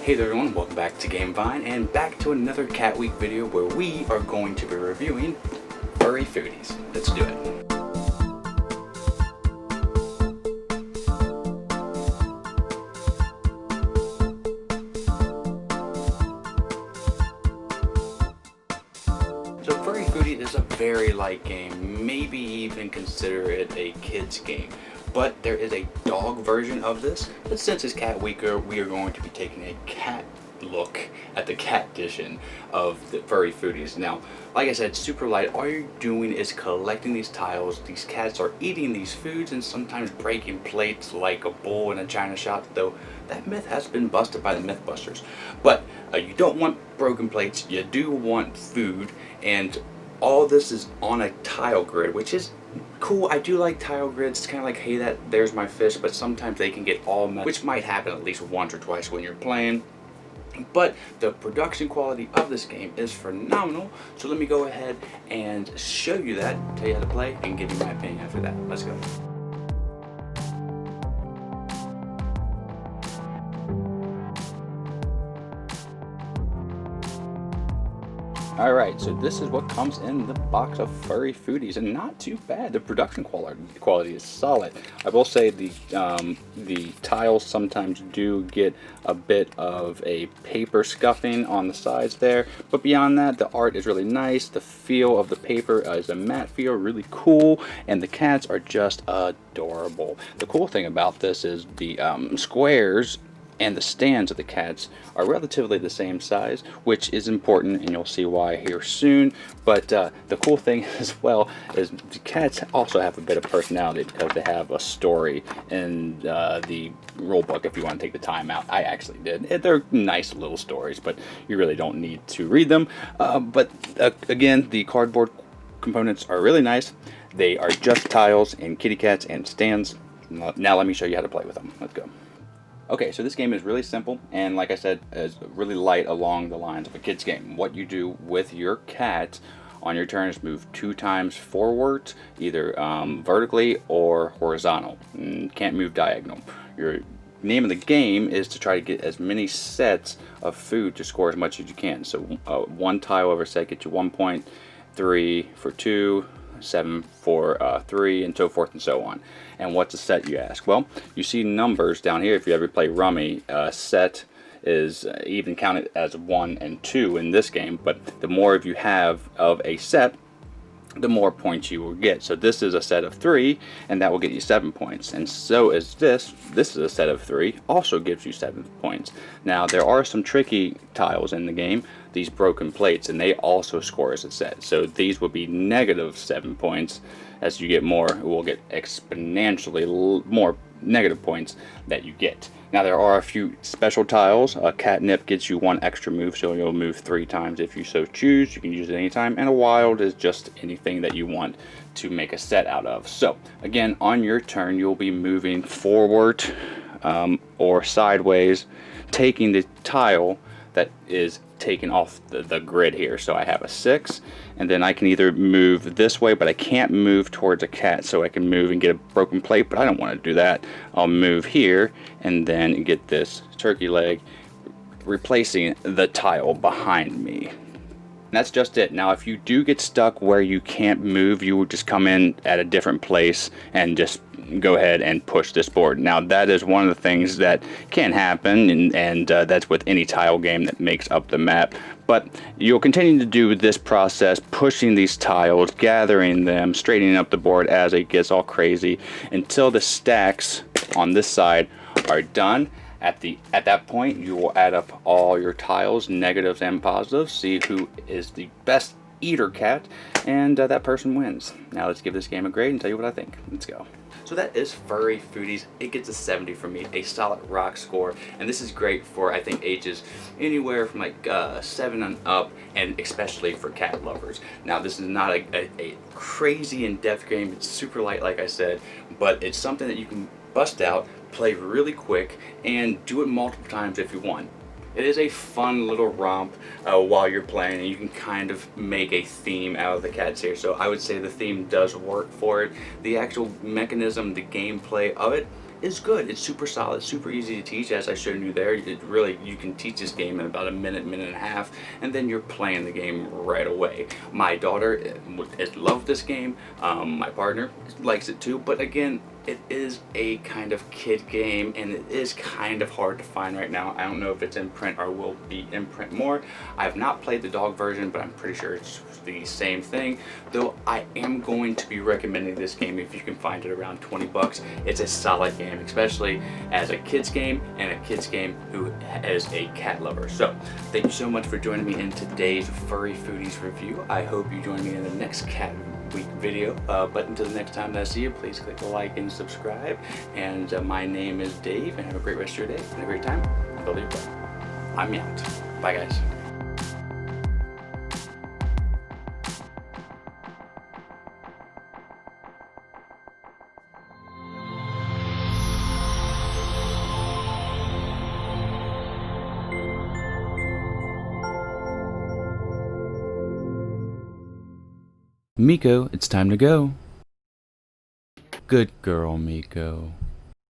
Hey there everyone, welcome back to GameVine and back to another Cat Week video where we are going to be reviewing Furry Foodies. Let's do it. So Furry Foodies is a very light game, maybe even consider it a kid's game. But there is a dog version of this, but since it's Cat Week, we are going to be taking a cat look at the cat edition of the Furry Foodies. Now, like I said, super light. All you're doing is collecting these tiles. These cats are eating these foods and sometimes breaking plates like a bull in a china shop, though that myth has been busted by the Mythbusters. But you don't want broken plates, you do want food, and all this is on a tile grid, which is cool. I do like tile grids. It's kind of like, hey, there's my fish, but sometimes they can get all messed, which might happen at least once or twice when you're playing. But the production quality of this game is phenomenal. So let me go ahead and show you that, tell you how to play, and give you my opinion after that. Let's go. Alright, so this is what comes in the box of Furry Foodies, and not too bad. The production quality is solid. I will say the tiles sometimes do get a bit of a paper scuffing on the sides there, but beyond that, the art is really nice. The feel of the paper is a matte feel, really cool, and the cats are just adorable. The cool thing about this is the squares and the stands of the cats are relatively the same size, which is important, and you'll see why here soon. But the cool thing as well is the cats also have a bit of personality because they have a story in the rule book if you want to take the time out. I actually did. They're nice little stories, but you really don't need to read them. But again, the cardboard components are really nice. They are just tiles and kitty cats and stands. Now let me show you how to play with them. Let's go. Okay, so this game is really simple, and like I said, is really light along the lines of a kid's game. What you do with your cat on your turn is move 2 times forward, either vertically or horizontal. Can't move diagonal. Your name of the game is to try to get as many sets of food to score as much as you can. So 1 tile over set gets you 1 point, 3 for 2, 7 for 3, and so forth and so on. And what's a set, you ask? Well, you see numbers down here. If you ever play Rummy, set is even counted as 1 and 2 in this game, but the more you have of a set, the more points you will get. So this is a set of 3, and that will get you 7 points. And so is this. This is a set of 3, also gives you 7 points. Now, there are some tricky tiles in the game, these broken plates, and they also score as a set. So these will be negative 7 points. As you get more, it will get exponentially more negative points that you get. Now, there are a few special tiles. A catnip gets you 1 extra move, so you'll move 3 times if you so choose. You can use it anytime. And a wild is just anything that you want to make a set out of. So, again, on your turn, you'll be moving forward or sideways, taking the tile that is taken off the grid here. So I have a 6, and then I can either move this way, but I can't move towards a cat, so I can move and get a broken plate, but I don't want to do that. I'll move here and then get this turkey leg, replacing the tile behind me. And that's just it. Now, if you do get stuck where you can't move, you would just come in at a different place and just go ahead and push this board. Now, that is one of the things that can happen, and that's with any tile game that makes up the map. But you'll continue to do this process, pushing these tiles, gathering them, straightening up the board as it gets all crazy, until the stacks on this side are done. At that point, you will add up all your tiles, negatives and positives, see who is the best eater cat, and that person wins. Now let's give this game a grade and tell you what I think. Let's go. So that is Furry Foodies. It gets a 70 from me, a solid rock score, and this is great for, I think, ages anywhere from like 7 and up, and especially for cat lovers. Now, this is not a crazy in-depth game. It's super light, like I said, but it's something that you can bust out, play really quick, and do it multiple times if you want. It is a fun little romp while you're playing, and you can kind of make a theme out of the cats here. So I would say the theme does work for it. The actual mechanism, the gameplay of it, is good. It's super solid, super easy to teach, as I showed you there. It really, you can teach this game in about a minute, minute and a half, and then you're playing the game right away. My daughter loved this game. My partner likes it too, but again, it is a kind of kid game, and it is kind of hard to find right now. I don't know if it's in print or will be in print more. I have not played the dog version, but I'm pretty sure it's the same thing. Though I am going to be recommending this game if you can find it around 20 bucks. It's a solid game, especially as a kid's game and a kid's game who is a cat lover. So thank you so much for joining me in today's Furry Foodies review. I hope you join me in the next cat week video, but until the next time that I see you, please click like and subscribe. And my name is Dave, and have a great rest of your day and a great time. Build your butt. I'm out. Bye guys. Miko, it's time to go. Good girl, Miko.